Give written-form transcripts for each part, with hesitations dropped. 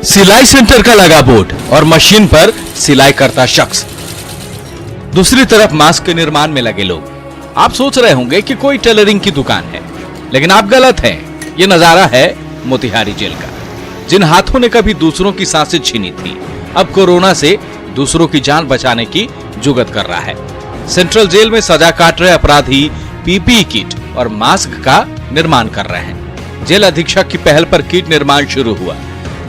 सिलाई सेंटर का लगा बोर्ड और मशीन पर सिलाई करता शख्स, दूसरी तरफ मास्क के निर्माण में लगे लोग। आप सोच रहे होंगे कि कोई टेलरिंग की दुकान है, लेकिन आप गलत हैं। ये नजारा है मोतिहारी जेल का। जिन हाथों ने कभी दूसरों की सांसें छीनी थी, अब कोरोना से दूसरों की जान बचाने की जुगत कर रहा है। सेंट्रल जेल में सजा काट रहे अपराधी पीपीई किट और मास्क का निर्माण कर रहे हैं। जेल अधीक्षक की पहल पर किट निर्माण शुरू हुआ।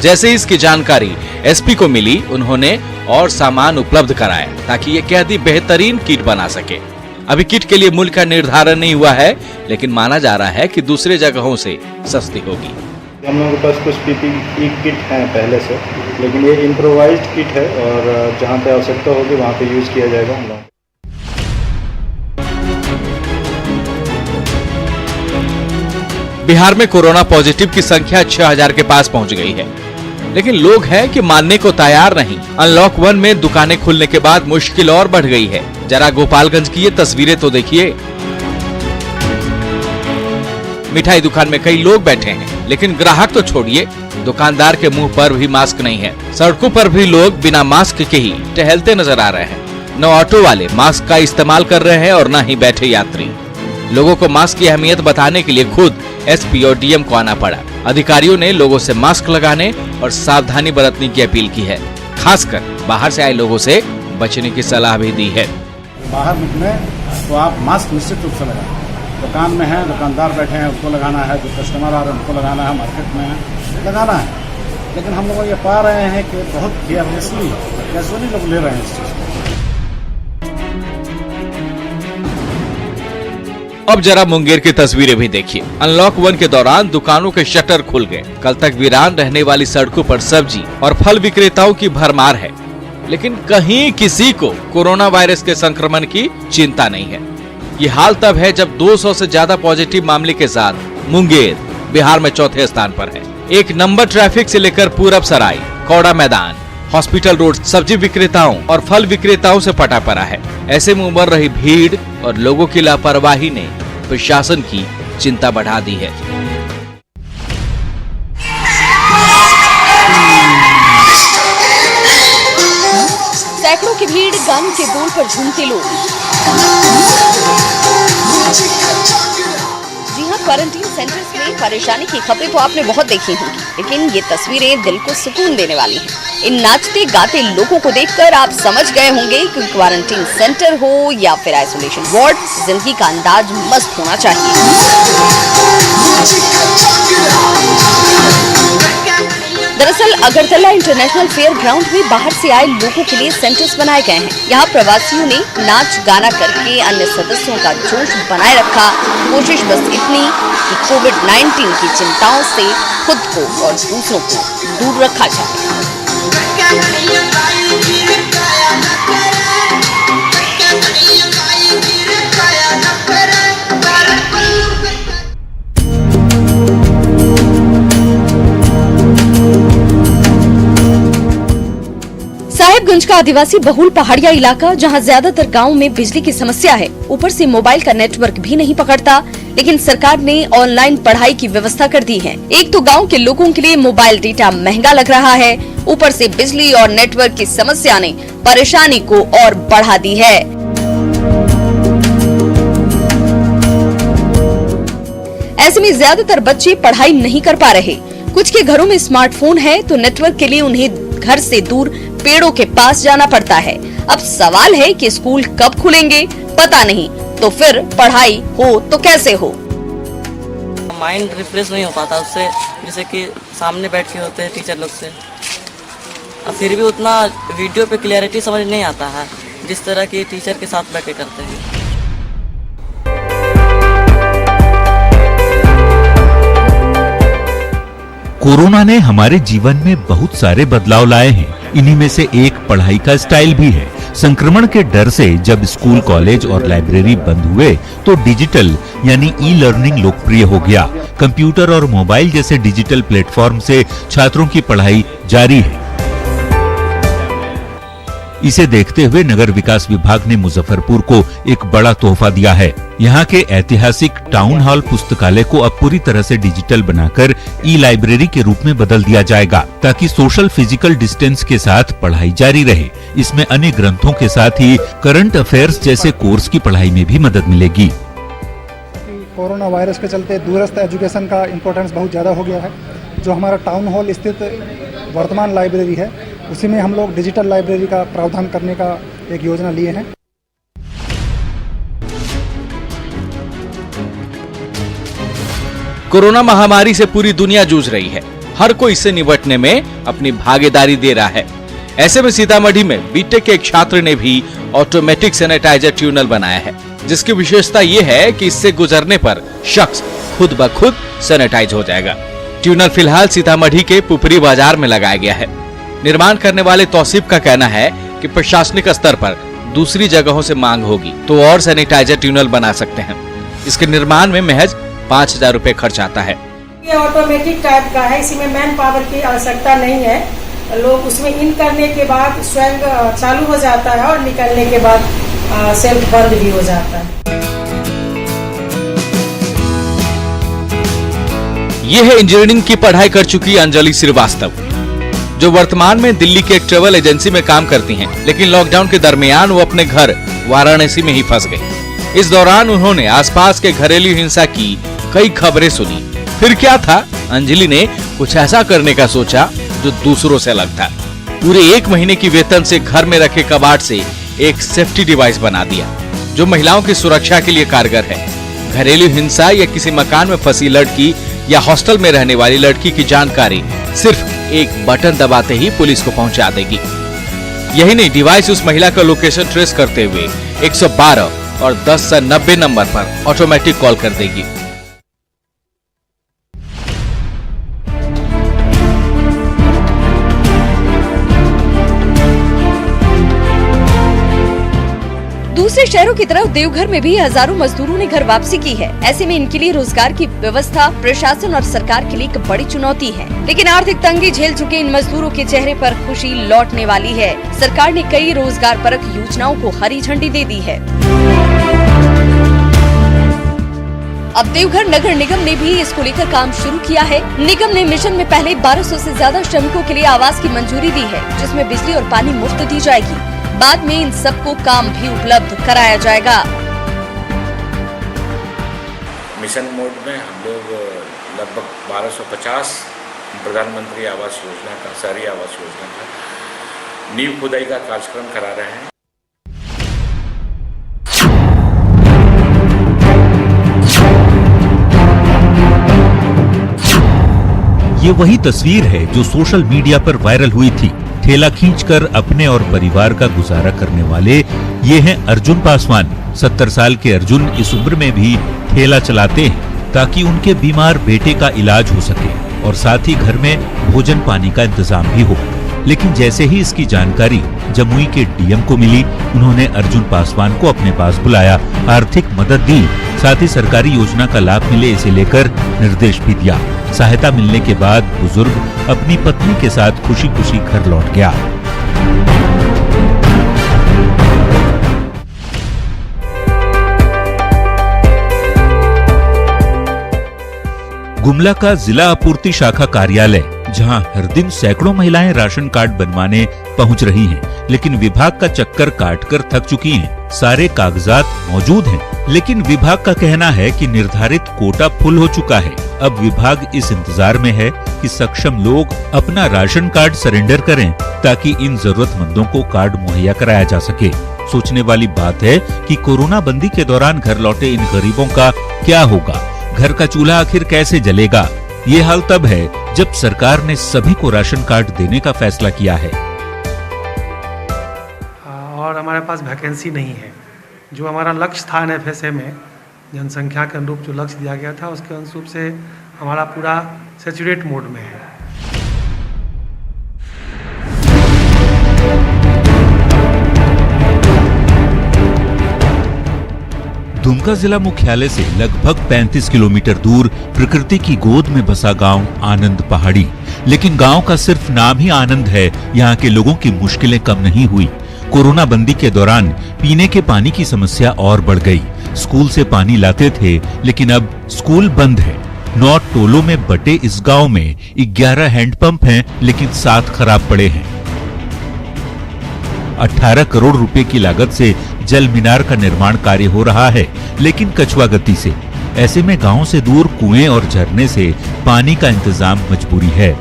जैसे ही इसकी जानकारी एसपी को मिली, उन्होंने और सामान उपलब्ध कराया ताकि ये कैदी बेहतरीन किट बना सके। अभी किट के लिए मूल्य का निर्धारण नहीं हुआ है, लेकिन माना जा रहा है कि दूसरे जगहों से सस्ती होगी। हम लोगों के पास कुछ पीपीई किट हैं पहले से, लेकिन ये इम्प्रोवाइज्ड किट है और जहाँ पे आवश्यकता होगी वहाँ पे यूज किया जाएगा हम लोग। बिहार में कोरोना पॉजिटिव की संख्या 6000 के पास पहुंच गई है, लेकिन लोग हैं कि मानने को तैयार नहीं। अनलॉक 1 में दुकानें खुलने के बाद मुश्किल और बढ़ गई है। जरा गोपालगंज की ये तस्वीरें तो देखिए। मिठाई दुकान में कई लोग बैठे हैं, लेकिन ग्राहक तो छोड़िए, दुकानदार के मुंह पर भी मास्क नहीं है। सड़कों पर भी लोग बिना मास्क के ही टहलते नजर आ रहे हैं। न ऑटो वाले मास्क का इस्तेमाल कर रहे हैं और न ही बैठे यात्री। लोगों को मास्क की अहमियत बताने के लिए खुद एसपी और डीएम को आना पड़ा। अधिकारियों ने लोगों से मास्क लगाने और सावधानी बरतने की अपील की है। खासकर बाहर से आए लोगों से बचने की सलाह भी दी है। बाहर निकले तो आप मास्क निश्चित रूप से लगाएं। दुकान में है, दुकानदार बैठे हैं, उनको लगाना है। जो कस्टमर आ रहे हैं उनको लगाना है। मार्केट में है, लगाना है। लेकिन हम लोग ये पा रहे हैं कि बहुत केयरलेसली कैजुअली लोग ले रहे हैं इस चीज को। अब जरा मुंगेर की तस्वीरें भी देखिए। अनलॉक 1 के दौरान दुकानों के शटर खुल गए। कल तक वीरान रहने वाली सड़कों पर सब्जी और फल विक्रेताओं की भरमार है, लेकिन कहीं किसी को कोरोना वायरस के संक्रमण की चिंता नहीं है। ये हाल तब है जब 200 से ज्यादा पॉजिटिव मामले के साथ मुंगेर बिहार में चौथे स्थान पर है। एक नंबर ट्रैफिक से लेकर पूरब सराय, कौड़ा मैदान, हॉस्पिटल रोड सब्जी विक्रेताओं और फल विक्रेताओं से पटा पड़ा है। ऐसे में उमड़ रही भीड़ और लोगों की लापरवाही ने प्रशासन की चिंता बढ़ा दी है। सैकड़ों की भीड़, गानों के बोल पर झूमते लोग। जी हाँ, क्वारंटीन सेंटर्स में परेशानी की खबरें तो आपने बहुत देखी होंगी, लेकिन ये तस्वीरें दिल को सुकून देने वाली हैं। इन नाचते गाते लोगों को देखकर आप समझ गए होंगे कि क्वारंटीन सेंटर हो या फिर आइसोलेशन वार्ड, जिंदगी का अंदाज मस्त होना चाहिए। दरअसल अगरतला इंटरनेशनल फेयर ग्राउंड में बाहर से आए लोगों के लिए सेंटर्स बनाए गए हैं। यहाँ प्रवासियों ने नाच गाना करके अन्य सदस्यों का जोश बनाए रखा। कोशिश बस इतनी कि कोविड-19 की चिंताओं से खुद को और दूसरों को दूर रखा जाए। साहिबगंज का आदिवासी बहुल पहाड़िया इलाका, जहां ज्यादातर गांवों में बिजली की समस्या है, ऊपर से मोबाइल का नेटवर्क भी नहीं पकड़ता, लेकिन सरकार ने ऑनलाइन पढ़ाई की व्यवस्था कर दी है। एक तो गांव के लोगों के लिए मोबाइल डेटा महंगा लग रहा है, ऊपर से बिजली और नेटवर्क की समस्या ने परेशानी को और बढ़ा दी है। ऐसे में ज्यादातर बच्चे पढ़ाई नहीं कर पा रहे। कुछ के घरों में स्मार्टफोन है तो नेटवर्क के लिए उन्हें घर से दूर पेड़ों के पास जाना पड़ता है। अब सवाल है कि स्कूल कब खुलेंगे, पता नहीं, तो फिर पढ़ाई हो तो कैसे हो। माइंड रिफ्रेश नहीं हो पाता उससे, जैसे कि सामने बैठ के होते हैं टीचर लोग से, और फिर भी उतना वीडियो पे क्लियरिटी समझ नहीं आता है जिस तरह की टीचर के साथ बैठ के करते हैं। कोरोना ने हमारे जीवन में बहुत सारे बदलाव लाए हैं। इन्हीं में से एक पढ़ाई का स्टाइल भी है। संक्रमण के डर से जब स्कूल, कॉलेज और लाइब्रेरी बंद हुए तो डिजिटल यानी ई लर्निंग लोकप्रिय हो गया। कंप्यूटर और मोबाइल जैसे डिजिटल प्लेटफॉर्म से छात्रों की पढ़ाई जारी है। इसे देखते हुए नगर विकास विभाग ने मुजफ्फरपुर को एक बड़ा तोहफा दिया है। यहाँ के ऐतिहासिक टाउन हॉल पुस्तकालय को अब पूरी तरह से डिजिटल बनाकर ई लाइब्रेरी के रूप में बदल दिया जाएगा, ताकि सोशल फिजिकल डिस्टेंस के साथ पढ़ाई जारी रहे। इसमें अन्य ग्रंथों के साथ ही करंट अफेयर्स जैसे कोर्स की पढ़ाई में भी मदद मिलेगी। कोरोना वायरस के चलते दूरस्थ एजुकेशन का इम्पोर्टेंस बहुत ज़्यादा हो गया है। जो हमारा टाउन हॉल स्थित वर्तमान लाइब्रेरी है, उसी में हम लोग डिजिटल लाइब्रेरी का प्रावधान करने का एक योजना लिए हैं। कोरोना महामारी से पूरी दुनिया जूझ रही है। हर कोई इससे निपटने में अपनी भागीदारी दे रहा है। ऐसे में सीतामढ़ी में बीटेक के एक छात्र ने भी ऑटोमेटिक सैनिटाइजर ट्यूनल बनाया है, जिसकी विशेषता ये है कि इससे गुजरने पर शख्स खुद ब खुद सैनिटाइज हो जाएगा। ट्यूनल फिलहाल सीतामढ़ी के पुपरी बाजार में लगाया गया है। निर्माण करने वाले तौसीफ का कहना है कि प्रशासनिक स्तर पर दूसरी जगहों से मांग होगी तो और सैनिटाइजर ट्यूनल बना सकते हैं। इसके निर्माण में महज 5,000 रुपए खर्च आता है। ये ऑटोमेटिक टाइप का है, इसी में मैन पावर की आवश्यकता नहीं है। लोग उसमें इन करने के बाद स्वयं चालू हो जाता है और निकलने के बाद सेल्फ बंद भी हो जाता है। ये है इंजीनियरिंग की पढ़ाई कर चुकी अंजलि श्रीवास्तव, जो वर्तमान में दिल्ली के एक ट्रेवल एजेंसी में काम करती हैं, लेकिन लॉकडाउन के दरमियान वो अपने घर वाराणसी में ही फंस गई। इस दौरान उन्होंने आसपास के घरेलू हिंसा की कई खबरें सुनी। फिर क्या था, अंजलि ने कुछ ऐसा करने का सोचा जो दूसरों से अलग था। पूरे 1 महीने की वेतन से घर में रखे कबाड़ से एक सेफ्टी डिवाइस बना दिया, जो महिलाओं की सुरक्षा के लिए कारगर है। घरेलू हिंसा या किसी मकान में फंसी लड़की या हॉस्टल में रहने वाली लड़की की जानकारी सिर्फ एक बटन दबाते ही पुलिस को पहुंचा देगी। यही नहीं, डिवाइस उस महिला का लोकेशन ट्रेस करते हुए 112 और 10 से 90 नंबर पर ऑटोमेटिक कॉल कर देगी। दूसरे शहरों की तरफ देवघर में भी हजारों मजदूरों ने घर वापसी की है। ऐसे में इनके लिए रोजगार की व्यवस्था प्रशासन और सरकार के लिए एक बड़ी चुनौती है। लेकिन आर्थिक तंगी झेल चुके इन मजदूरों के चेहरे पर खुशी लौटने वाली है। सरकार ने कई रोजगार परक योजनाओं को हरी झंडी दे दी है। अब देवघर नगर निगम ने भी इसको लेकर काम शुरू किया है। निगम ने मिशन में पहले 1200 से ज्यादा श्रमिकों के लिए आवास की मंजूरी दी है, जिसमें बिजली और पानी मुफ्त दी जाएगी। बाद में इन सबको काम भी उपलब्ध कराया जाएगा। मिशन मोड में हम लोग लगभग 1250 प्रधानमंत्री आवास योजना का, शहरी आवास योजना का नींव खुदाई का कार्यक्रम करा रहे हैं। ये वही तस्वीर है जो सोशल मीडिया पर वायरल हुई थी। ठेला खींचकर अपने और परिवार का गुजारा करने वाले ये हैं अर्जुन पासवान। 70 साल के अर्जुन इस उम्र में भी ठेला चलाते हैं ताकि उनके बीमार बेटे का इलाज हो सके और साथ ही घर में भोजन पानी का इंतजाम भी हो। लेकिन जैसे ही इसकी जानकारी जमुई के डीएम को मिली, उन्होंने अर्जुन पासवान को अपने पास बुलाया, आर्थिक मदद दी, साथ ही सरकारी योजना का लाभ मिले इसे लेकर निर्देश भी दिया। सहायता मिलने के बाद बुजुर्ग अपनी पत्नी के साथ खुशी खुशी घर लौट गया। गुमला का जिला आपूर्ति शाखा कार्यालय, जहां हर दिन सैकड़ों महिलाएं राशन कार्ड बनवाने पहुंच रही हैं, लेकिन विभाग का चक्कर काटकर थक चुकी हैं। सारे कागजात मौजूद हैं, लेकिन विभाग का कहना है कि निर्धारित कोटा फुल हो चुका है। अब विभाग इस इंतजार में है कि सक्षम लोग अपना राशन कार्ड सरेंडर करें ताकि इन जरूरतमंदों को कार्ड मुहैया कराया जा सके। सोचने वाली बात है कि कोरोना बंदी के दौरान घर लौटे इन गरीबों का क्या होगा? घर का चूल्हा आखिर कैसे जलेगा? ये हाल तब है जब सरकार ने सभी को राशन कार्ड देने का फैसला किया है। और हमारे पास वैकेंसी नहीं है। जो हमारा लक्ष्य था NFSA में, जनसंख्या के अनुरूप जो लक्ष्य दिया गया था, उसके अनुरूप से हमारा पूरा सैचुरेट मोड में है। दुमका जिला मुख्यालय से लगभग 35 किलोमीटर दूर प्रकृति की गोद में बसा गांव आनंद पहाड़ी। लेकिन गांव का सिर्फ नाम ही आनंद है, यहाँ के लोगों की मुश्किलें कम नहीं हुई। कोरोना बंदी के दौरान पीने के पानी की समस्या और बढ़ गई। स्कूल से पानी लाते थे, लेकिन अब स्कूल बंद है। 9 टोलों में बटे इस गांव में 11 हैंडपंप हैं, लेकिन 7 खराब पड़े हैं। 18 करोड़ रुपए की लागत से जल मीनार का निर्माण कार्य हो रहा है, लेकिन कछुआ गति से। ऐसे में गांव से दूर कुएं और झरने से पानी का इंतजाम मजबूरी है।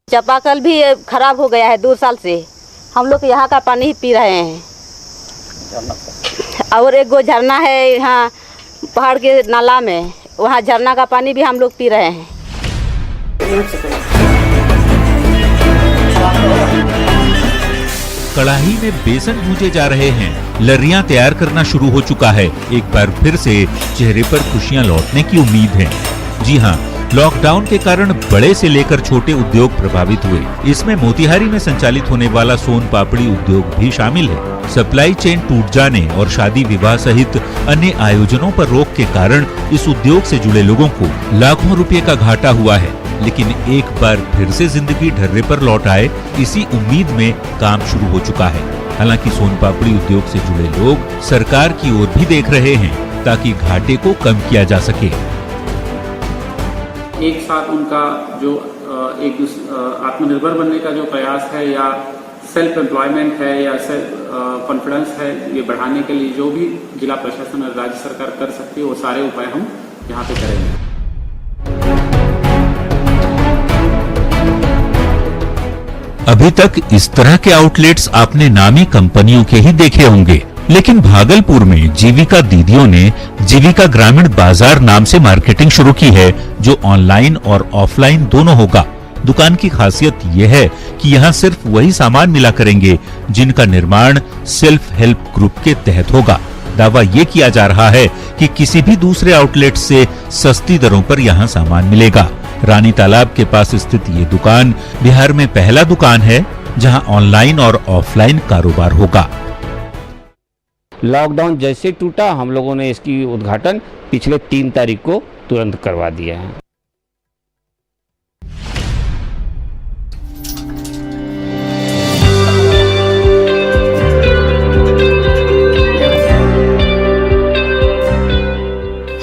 चापाकल भी खराब हो गया है 2 साल से। हम लोग यहाँ का पानी ही पी रहे हैं। और एक गो झरना है यहाँ पहाड़ के नाला में, वहाँ झरना का पानी भी हम लोग पी रहे हैं। कड़ाही में बेसन भूजे जा रहे हैं, लरियां तैयार करना शुरू हो चुका है। एक बार फिर से चेहरे पर खुशियां लौटने की उम्मीद है। जी हां, लॉकडाउन के कारण बड़े से लेकर छोटे उद्योग प्रभावित हुए। इसमें मोतिहारी में संचालित होने वाला सोन पापड़ी उद्योग भी शामिल है। सप्लाई चेन टूट जाने और शादी विवाह सहित अन्य आयोजनों पर रोक के कारण इस उद्योग से जुड़े लोगों को लाखों रुपए का घाटा हुआ है। लेकिन एक बार फिर से जिंदगी ढर्रे पर लौट आए, इसी उम्मीद में काम शुरू हो चुका है। हालांकि सोन पापड़ी उद्योग से जुड़े लोग सरकार की ओर भी देख रहे हैं ताकि घाटे को कम किया जा सके। एक साथ उनका जो एक आत्मनिर्भर बनने का जो प्रयास है या सेल्फ एम्प्लॉयमेंट है या सेल्फ कॉन्फिडेंस है, ये बढ़ाने के लिए जो भी जिला प्रशासन और राज्य सरकार कर सकती है वो सारे उपाय हम यहाँ पे करेंगे। अभी तक इस तरह के आउटलेट्स आपने नामी कंपनियों के ही देखे होंगे, लेकिन भागलपुर में जीविका दीदियों ने जीविका ग्रामीण बाजार नाम से मार्केटिंग शुरू की है, जो ऑनलाइन और ऑफलाइन दोनों होगा। दुकान की खासियत यह है कि यहाँ सिर्फ वही सामान मिला करेंगे जिनका निर्माण सेल्फ हेल्प ग्रुप के तहत होगा। दावा ये किया जा रहा है कि किसी भी दूसरे आउटलेट से सस्ती दरों पर यहाँ सामान मिलेगा। रानी तालाब के पास स्थित ये दुकान बिहार में पहला दुकान है जहाँ ऑनलाइन और ऑफलाइन कारोबार होगा। लॉकडाउन जैसे टूटा, हम लोगों ने इसकी उद्घाटन पिछले 3 तारीख को तुरंत करवा दिया है।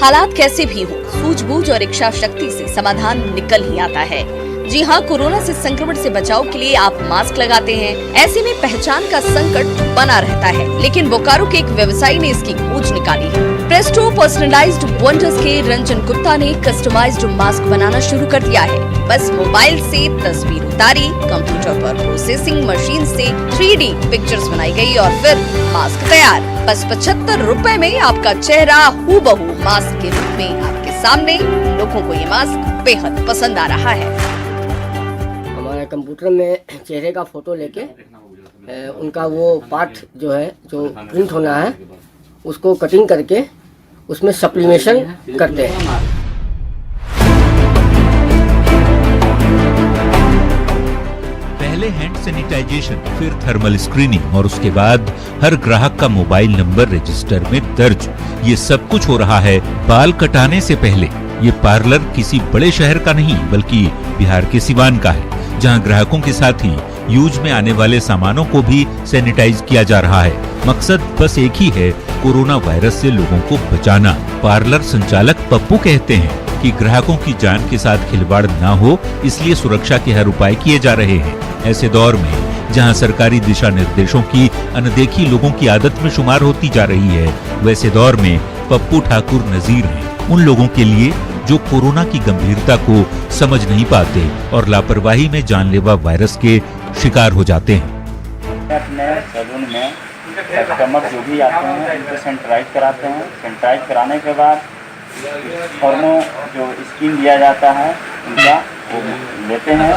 हालात कैसे भी हो, सूझबूझ और इच्छा शक्ति से समाधान निकल ही आता है। जी हाँ, कोरोना से संक्रमण से बचाव के लिए आप मास्क लगाते हैं। ऐसे में पहचान का संकट बना रहता है, लेकिन बोकारो के एक व्यवसायी ने इसकी खोज निकाली है। प्रेस्टो पर्सनलाइज्ड वंडर्स के रंजन गुप्ता ने कस्टमाइज्ड मास्क बनाना शुरू कर दिया है। बस मोबाइल से तस्वीर उतारी, कंप्यूटर पर प्रोसेसिंग मशीन से 3D पिक्चर्स बनाई गई और फिर मास्क तैयार। बस 75 रुपए में आपका चेहरा हूबहू मास्क के रूप में आपके सामने। लोगों को ये मास्क बेहद पसंद आ रहा है। हमारे कंप्यूटर में चेहरे का फोटो लेके उनका वो पार्ट जो है, जो प्रिंट होना है, उसको कटिंग करके उसमें सप्लीमेशन करते हैं। पहले हैंड सैनिटाइजेशन, फिर थर्मल स्क्रीनिंग और उसके बाद हर ग्राहक का मोबाइल नंबर रजिस्टर में दर्ज। ये सब कुछ हो रहा है बाल कटाने से पहले। ये पार्लर किसी बड़े शहर का नहीं बल्कि बिहार के सिवान का है, जहां ग्राहकों के साथ ही यूज में आने वाले सामानों को भी सैनिटाइज किया जा रहा है। मकसद बस एक ही है, कोरोना वायरस से लोगों को बचाना। पार्लर संचालक पप्पू कहते हैं कि ग्राहकों की जान के साथ खिलवाड़ ना हो, इसलिए सुरक्षा के हर उपाय किए जा रहे हैं। ऐसे दौर में जहां सरकारी दिशा निर्देशों की अनदेखी लोगों की आदत में शुमार होती जा रही है, वैसे दौर में पप्पू ठाकुर नजीर हैं उन लोगों के लिए जो कोरोना की गंभीरता को समझ नहीं पाते और लापरवाही में जानलेवा वायरस के शिकार हो जाते हैं। अपने सैलून में कस्टमर जो भी आते हैं उनको सैनिटाइज कराते हैं। सैनिटाइज कराने के बाद थर्मो जो स्क्रीन दिया जाता है उनका वो लेते हैं।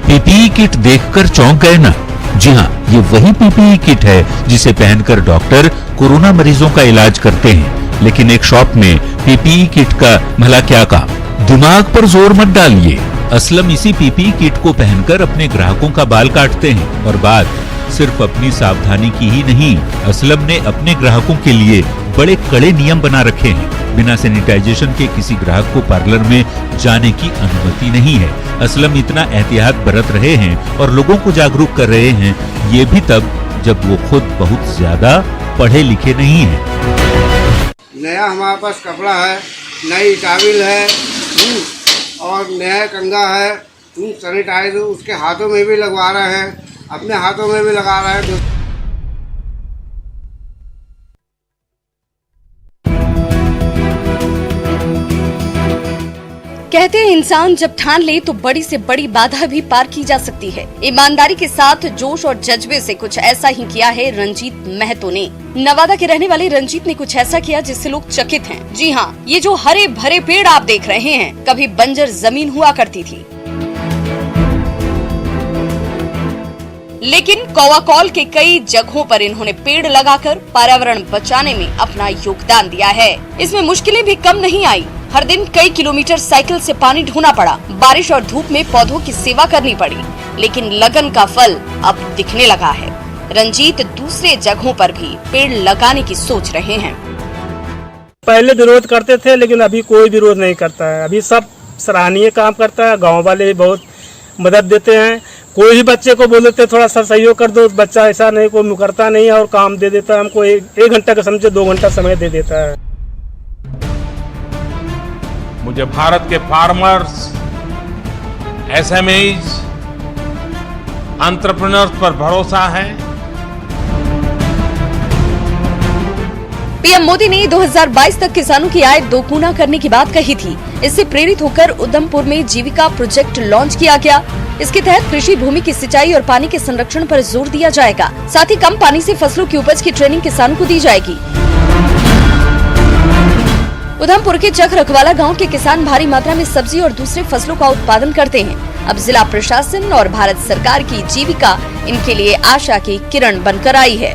पीपीई किट देखकर चौंक गए ना? जी हाँ, ये वही पीपीई किट है जिसे पहनकर डॉक्टर कोरोना मरीजों का इलाज करते हैं। लेकिन एक शॉप में पीपीई किट का भला क्या काम? दिमाग पर जोर मत डालिए। असलम इसी पीपीई किट को पहनकर अपने ग्राहकों का बाल काटते हैं। और बात सिर्फ अपनी सावधानी की ही नहीं, असलम ने अपने ग्राहकों के लिए बड़े कड़े नियम बना रखे हैं। बिना सैनिटाइजेशन के किसी ग्राहक को पार्लर में जाने की अनुमति नहीं है। असलम इतना एहतियात बरत रहे हैं और लोगों को जागरूक कर रहे हैं, ये भी तब जब वो खुद बहुत ज्यादा पढ़े लिखे नहीं हैं। नया हमारे पास कपड़ा है, नई टाविल है और नया कंघा है, सैनिटाइजर उसके हाथों में भी लगवा रहे हैं, अपने हाथों में भी लगा रहे हैं। कहते हैं इंसान जब ठान ले तो बड़ी से बड़ी बाधा भी पार की जा सकती है। ईमानदारी के साथ जोश और जज्बे से कुछ ऐसा ही किया है रंजीत महतो ने। नवादा के रहने वाले रंजीत ने कुछ ऐसा किया जिससे लोग चकित हैं। जी हाँ, ये जो हरे भरे पेड़ आप देख रहे हैं कभी बंजर जमीन हुआ करती थी, लेकिन कौवाकौल के कई जगहों पर इन्होंने पेड़ लगाकर पर्यावरण बचाने में अपना योगदान दिया है। इसमें मुश्किलें भी कम नहीं आई। हर दिन कई किलोमीटर साइकिल से पानी ढोना पड़ा, बारिश और धूप में पौधों की सेवा करनी पड़ी, लेकिन लगन का फल अब दिखने लगा है। रंजीत दूसरे जगहों पर भी पेड़ लगाने की सोच रहे हैं। पहले विरोध करते थे, लेकिन अभी कोई विरोध नहीं करता है। अभी सब सराहनीय काम करता है। गाँव वाले भी बहुत मदद देते हैं। कोई भी बच्चे को बोल देते थोड़ा सा सहयोग कर दो, बच्चा ऐसा नहीं कोई मुकरता नहीं है और काम दे देता है। हमको एक घंटा का समझे 2 घंटा समय दे देता है। मुझे भारत के फार्मर्स, एसएमईज, एंटरप्रेन्योर्स पर भरोसा है। पीएम मोदी ने 2022 तक किसानों की आय दोगुना करने की बात कही थी। इससे प्रेरित होकर उधमपुर में जीविका प्रोजेक्ट लॉन्च किया गया। इसके तहत कृषि भूमि की सिंचाई और पानी के संरक्षण पर जोर दिया जाएगा। साथ ही कम पानी से फसलों की उपज की ट्रेनिंग किसानों को दी जाएगी। उधमपुर के चक रखवाला गांव के किसान भारी मात्रा में सब्जी और दूसरे फसलों का उत्पादन करते हैं। अब जिला प्रशासन और भारत सरकार की जीविका इनके लिए आशा की किरण बनकर आई है।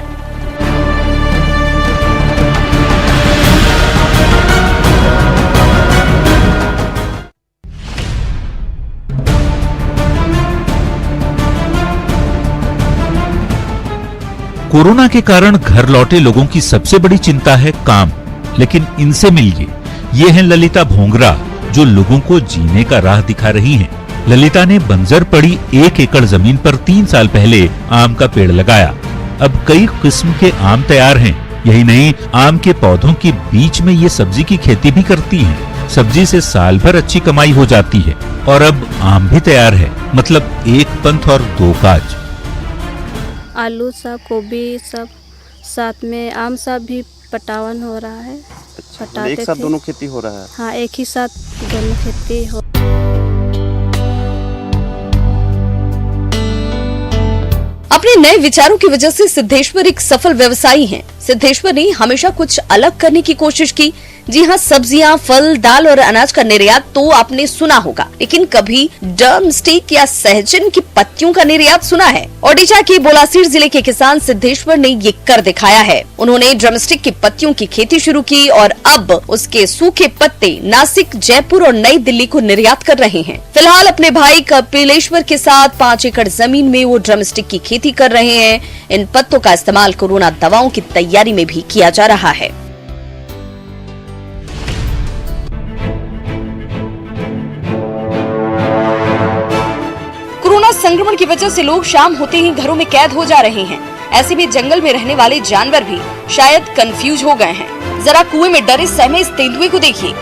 कोरोना के कारण घर लौटे लोगों की सबसे बड़ी चिंता है काम, लेकिन इनसे मिलिए। ये हैं ललिता भोंगरा, जो लोगों को जीने का राह दिखा रही हैं। ललिता ने बंजर पड़ी 1 एकड़ जमीन पर 3 साल पहले आम का पेड़ लगाया। अब कई किस्म के आम तैयार हैं। यही नहीं, आम के पौधों के बीच में ये सब्जी की खेती भी करती हैं। सब्जी से साल भर अच्छी कमाई हो जाती है और अब आम भी तैयार है, मतलब 1 पंथ और 2 काज। आलू सब, गोभी सब, साथ में आम सब भी पटावन हो रहा है। अच्छा, एक साथ दोनों खेती हो रहा है? हाँ, एक ही साथ दोनों खेती हो। अपने नए विचारों की वजह से सिद्धेश्वर एक सफल व्यवसायी हैं। सिद्धेश्वर ने हमेशा कुछ अलग करने की कोशिश की। जी हाँ, सब्जियां, फल, दाल और अनाज का निर्यात तो आपने सुना होगा, लेकिन कभी ड्रम स्टिक या सहजन की पत्तियों का निर्यात सुना है? ओडिशा के बोलासीर जिले के किसान सिद्धेश्वर ने ये कर दिखाया है। उन्होंने ड्रम स्टिक की पत्तियों की खेती शुरू की और अब उसके सूखे पत्ते नासिक, जयपुर और नई दिल्ली को निर्यात कर रहे हैं। फिलहाल अपने भाई कपिलेश्वर के साथ 5 एकड़ जमीन में वो ड्रम स्टिक की खेती कर रहे हैं। इन पत्तों का इस्तेमाल कोरोना दवाओं की तैयारी में भी किया जा रहा है। कोरोना संक्रमण की वजह से लोग शाम होते ही घरों में कैद हो जा रहे हैं। ऐसे में जंगल में रहने वाले जानवर भी शायद कंफ्यूज हो गए हैं। जरा कुएं में डरे सहमे इस तेंदुए को देखिए।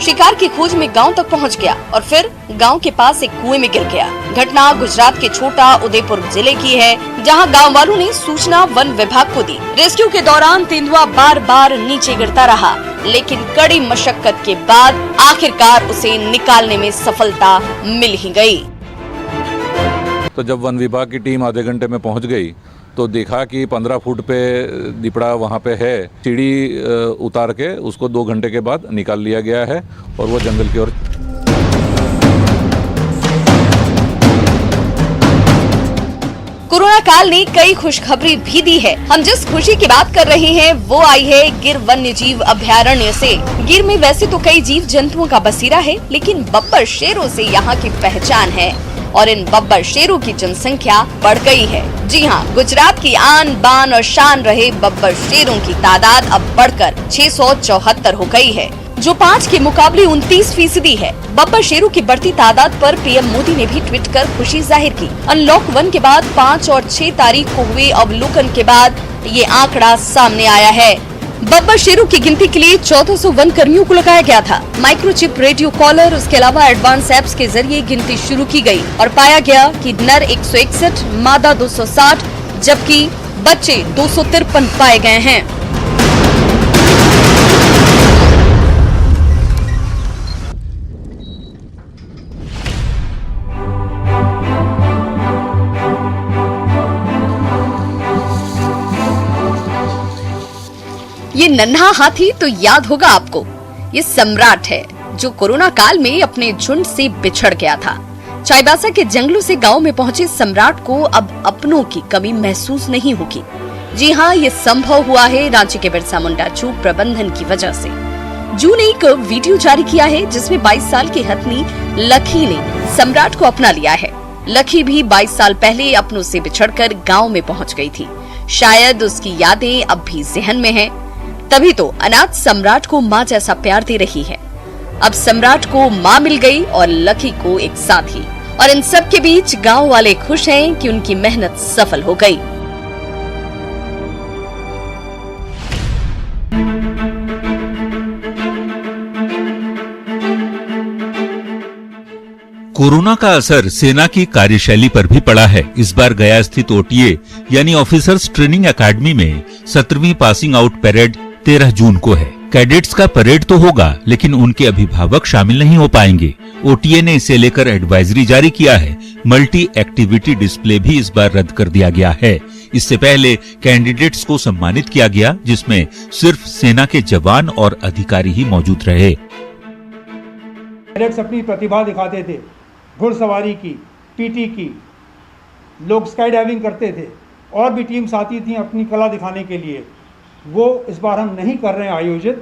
शिकार की खोज में गांव तक पहुंच गया और फिर गांव के पास एक कुएं में गिर गया। घटना गुजरात के छोटा उदयपुर जिले की है, जहां गांव वालों ने सूचना वन विभाग को दी। रेस्क्यू के दौरान तेंदुआ बार बार नीचे गिरता रहा, लेकिन कड़ी मशक्कत के बाद आखिरकार उसे निकालने में सफलता मिल ही गई। तो जब वन विभाग की टीम आधे घंटे में पहुंच गई तो देखा कि 15 फुट पे दीपड़ा वहाँ पे है। सीढ़ी उतार के उसको 2 घंटे के बाद निकाल लिया गया है और वो जंगल की ओर। कोरोना काल ने कई खुशखबरी भी दी है। हम जिस खुशी की बात कर रहे हैं वो आई है गिर वन्य जीव अभयारण्य से। गिर में वैसे तो कई जीव जंतुओं का बसेरा है, लेकिन बब्बर शेरों से यहाँ की पहचान है और इन बब्बर शेरों की जनसंख्या बढ़ गई है। जी हाँ, गुजरात की आन बान और शान रहे बब्बर शेरों की तादाद अब बढ़कर 674 हो गई है, जो 5 के मुकाबले 29% है। बब्बर शेरों की बढ़ती तादाद पर पीएम मोदी ने भी ट्वीट कर खुशी जाहिर की। अनलॉक 1 के बाद 5 और 6 तारीख को हुए अवलोकन के बाद ये आंकड़ा सामने आया है। बब्बर शेरों की गिनती के लिए 1400 वन कर्मियों को लगाया गया था। माइक्रोचिप, रेडियो कॉलर, उसके अलावा एडवांस ऐप्स के जरिए गिनती शुरू की गई और पाया गया कि नर 161, मादा 260, जबकि बच्चे 253 पाए गए हैं। ये नन्हा हाथी तो याद होगा आपको, ये सम्राट है जो कोरोना काल में अपने झुंड से बिछड़ गया था। चाईबासा के जंगलों से गांव में पहुंचे सम्राट को अब अपनों की कमी महसूस नहीं होगी। जी हाँ, ये संभव हुआ है रांची के बिरसा मुंडा जू प्रबंधन की वजह से। जू ने एक वीडियो जारी किया है जिसमें 22 साल की हथनी लखी ने सम्राट को अपना लिया है। लखी भी 22 साल पहले अपनों से बिछड़कर गांव में पहुंच गई थी। शायद उसकी यादें अब भी जहन में हैं। तभी तो अनाथ सम्राट को माँ जैसा प्यार दे रही है। अब सम्राट को माँ मिल गई और लकी को एक साथी, और इन सब के बीच गांव वाले खुश हैं कि उनकी मेहनत सफल हो गई। कोरोना का असर सेना की कार्यशैली पर भी पड़ा है। इस बार गया स्थित ओटीए यानी ऑफिसर्स ट्रेनिंग एकेडमी में 17वीं पासिंग आउट परेड 13 जून को है। कैडेट्स का परेड तो होगा, लेकिन उनके अभिभावक शामिल नहीं हो पाएंगे। ओटीए ने इसे लेकर एडवाइजरी जारी किया है। मल्टी एक्टिविटी डिस्प्ले भी इस बार रद्द कर दिया गया है। इससे पहले कैंडिडेट्स को सम्मानित किया गया, जिसमें सिर्फ सेना के जवान और अधिकारी ही मौजूद रहे। कैडेट्स अपनी प्रतिभा दिखाते थे, घुड़सवारी की, पीटी की, लोग स्काई डाइविंग करते थे, और भी टीम्स आती थी अपनी कला दिखाने के लिए। वो इस बार हम नहीं कर रहे हैं आयोजित,